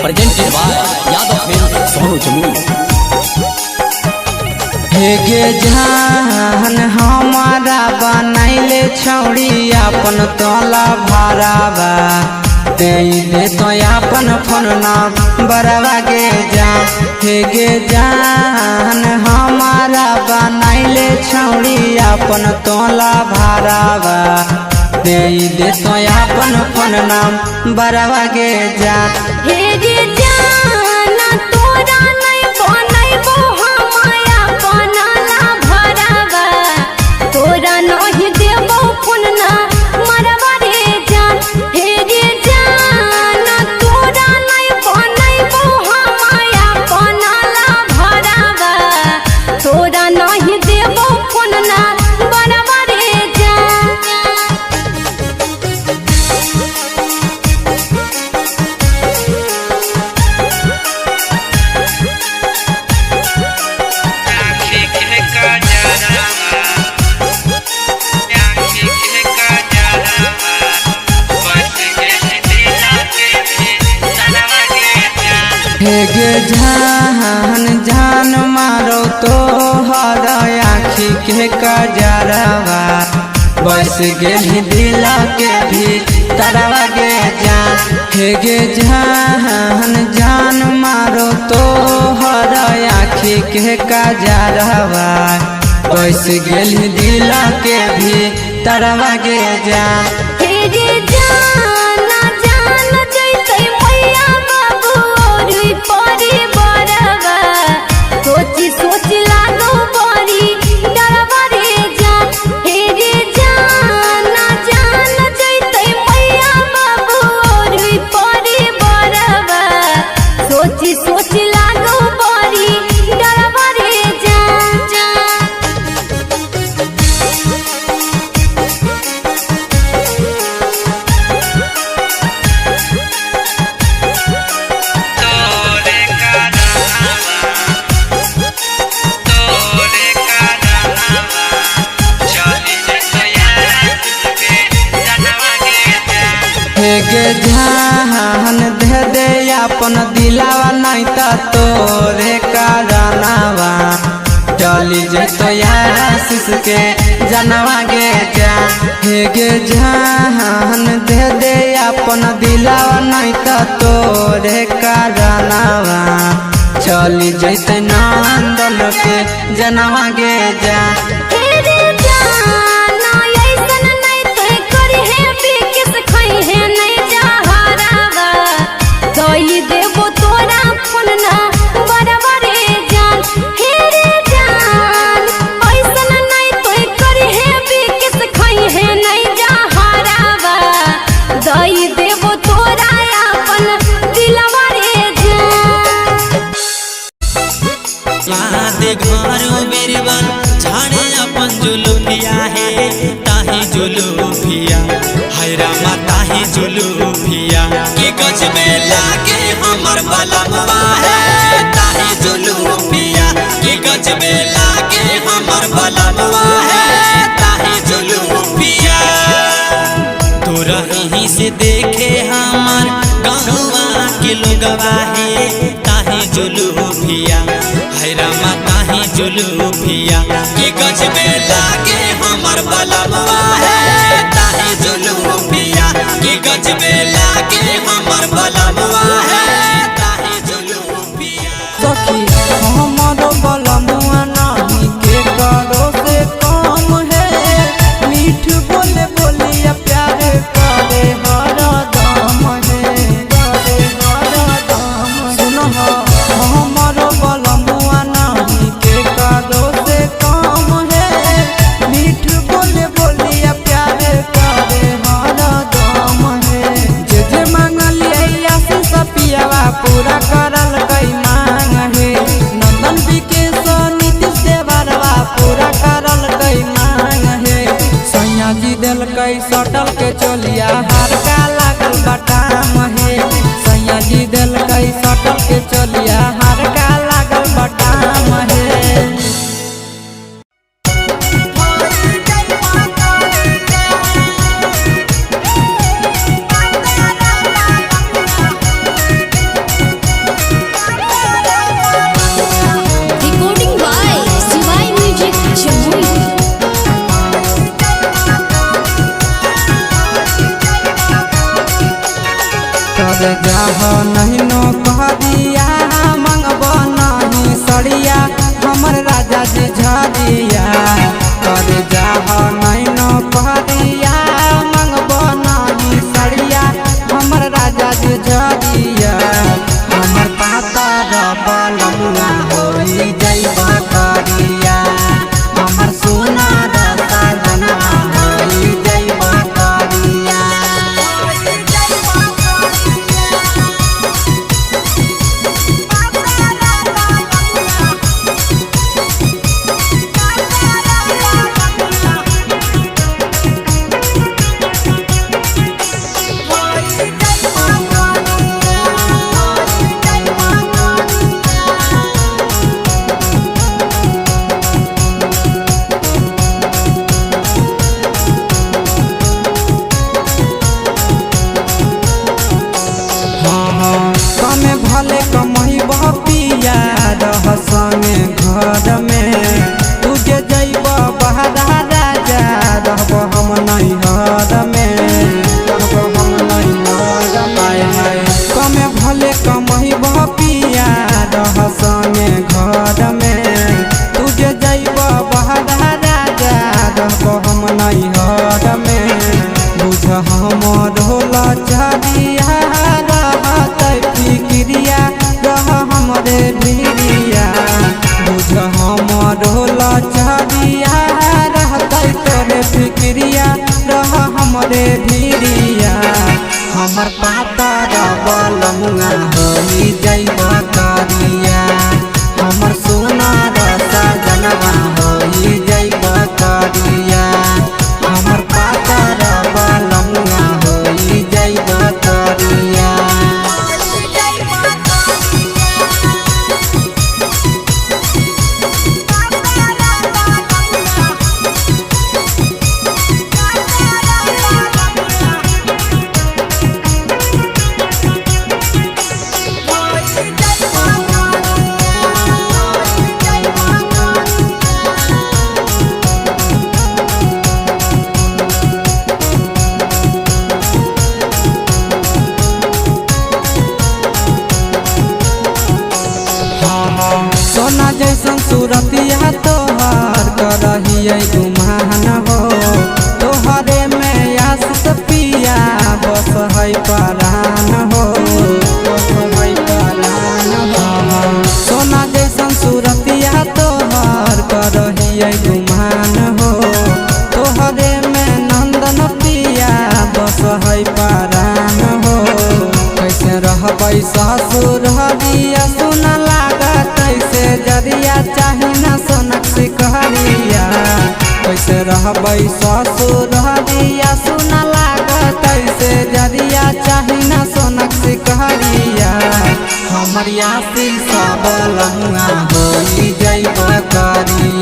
Presented by Yadav Films, Sonu Jammu। हेगे जान हमारा बनैले छौड़ी अपन तोला भरावा दे तो अपन फोन नंबरवा के जा। हेगे जान हमारा बनैले छौड़ी अपन तोला भरावा दे तो अपन फोन नंबरवा के जा। हेगे जान तोरा नहीं बनैबो हमाया बनला भरावा तोरा नहीं देबो फोन ना मरवा रे जान। हेगे जान तोरा नहीं बनैबो हमाया बनला भरावा तोरा नहीं देबो फोन ना मरवा रे जान। हेगे जान जान मारो तो हर आँखी के कजरवा बस गेली दिल के भी तरवा गे जान। हेगे जान जान मारो तो हर आँखी के कजरवा बस गेली दिल के भी तरवा गे जान। हेगे जान जान जैसे मैया बाबू और परी बरवा सोची सोची लागो बड़ी डरवा रे जान। हेगे जान जान जैसे मैया बाबू और परी बरवा सोची सोची लागो बड़ी डरवा रे जान। हेगे जान दे दे अपन दिलावा नहीं तो तोरे कारनावा चली जतो आशीष के जनवा गे जान। हेगे जान दे दे अपन दिलावा नहीं तो तोरे कारनावा चली जते नंदन के जनवा गे जान। हेगे जान ऐसन नहीं तो करी है बिकिस खई है नहीं जहरावा दई देबो तोरा फोन ना बरवा रे जान। हेगे जान ऐसन नहीं तो करी है बिकिस खई है नहीं जहरावा दई देबो तोरा अपन दिलवा रे जान। दे घरों मेरे बन झाड़े अपन जुलूफिया है ताही जुलूफिया हैरा माता ही जुलूफिया के गज में लागे हमर बलमवा है ताही जुलूफिया के गज में लागे हमर बलमवा है ताही जुलूफिया तोरा ही से देखे हमर गाँवा के लोगवा है ताही जुलूफिया हैरा माता ही जुलूफिया के गज में लागे हमर बलमवा है ताही जुलूफिया के गज में लागे हमर बलमवा है ताही जुलूफिया। सखी हमर बलमुआ नाही के करो से कम है मीठ बोले बोलिया प्यार करे हर दम है करे हर दम। सुन हमर बलमुआ नाही के करो से कम है सड़िया हमर राजा जी झरिया कर जाह नैन परिया मंगबो नहीं सड़िया हमर राजा जी झरिया हमर पाता बलमुआ होई जइबा करिया हमर सोना दाता जना होई जइबा करिया। कमे भले कमही बपिया रह संगे घर में तुझे जइब बहरा राजा रहब हम नैहर में रहब हम नैहर में। कमे भले कमही बपिया रह संगे घर में तुझे जइब बहरा राजा रहब हम नैहर में बुझ हमर होला चरिया फिक्रिया रह हमरे भिरिया बुझ हमर होला चरिया रहतै तोरे फिक्रिया रह हमरे भिरिया हमर पाता बलमुआ होई जइबा करिया हमर सोना रसा जनवा होई जइबा करिया हमर पाता बलमुआ होई जइबा करिया। सोना जैसन सूरतिया तोहर करहिए गुमान हो तोहरे में आस पिया बस है परान हो बस है परान हो सोना जैसन सूरतिया तोहर करहिए गुमान हो तोहरे में नंदन पिया बस है परान हो कैसे रहबै ससुर हरिया सुन लागत कैसे जरिया चाही न सोनक सिकहरिया कैसे रहबै ससुर हरिया सुन लागत कैसे जरिया चाही न सोनक सिकहरिया हमर आशीष बलमुआ होई जइबा करिया।